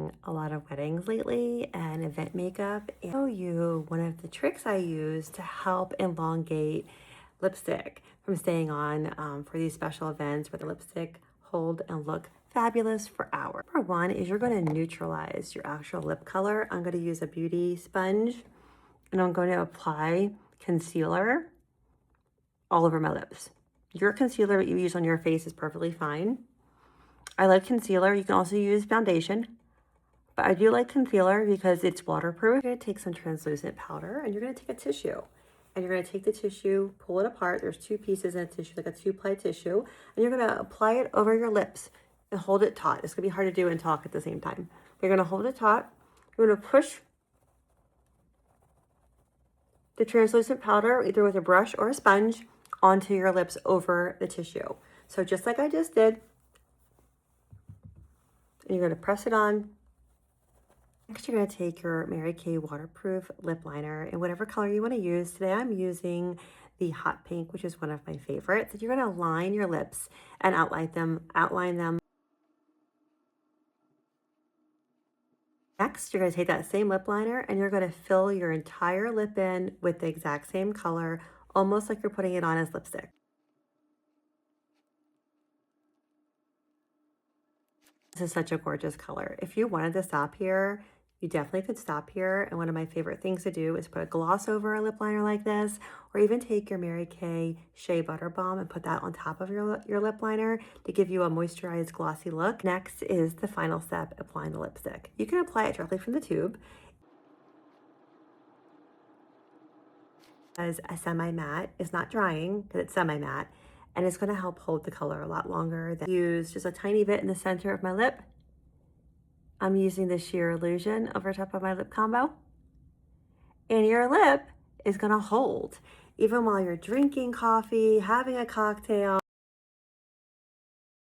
doing a lot of weddings lately and event makeup. And I'll show you one of the tricks I use to help elongate lipstick from staying on for these special events where the lipstick hold and look fabulous for hours. Number one is you're going to neutralize your actual lip color. I'm going to use a beauty sponge and I'm going to apply concealer all over my lips. Your concealer that you use on your face is perfectly fine. I like concealer. You can also use foundation, but I do like concealer because it's waterproof. You're going to take some translucent powder and you're going to take a tissue and you're going to take the tissue, pull it apart. There's two pieces in a tissue, like a 2-ply tissue, and you're going to apply it over your lips and hold it taut. It's going to be hard to do and talk at the same time. You're going to hold it taut. You're going to push the translucent powder either with a brush or a sponge onto your lips over the tissue. So just like I just did, and you're going to press it on. Next, you're going to take your Mary Kay waterproof lip liner in whatever color you want to use. Today, I'm using the hot pink, which is one of my favorites. You're going to line your lips and outline them. Next, you're going to take that same lip liner and you're going to fill your entire lip in with the exact same color, almost like you're putting it on as lipstick. This is such a gorgeous color. If you wanted to stop here, you definitely could stop here. And one of my favorite things to do is put a gloss over a lip liner like this, or even take your Mary Kay Shea Butter Balm and put that on top of your lip liner to give you a moisturized, glossy look. Next is the final step, applying the lipstick. You can apply it directly from the tube as a semi-matte. It's not drying because it's semi-matte, and it's going to help hold the color a lot longer. Use just a tiny bit in the center of my lip. I'm using the Sheer Illusion over top of my lip combo. And your lip is going to hold even while you're drinking coffee, having a cocktail.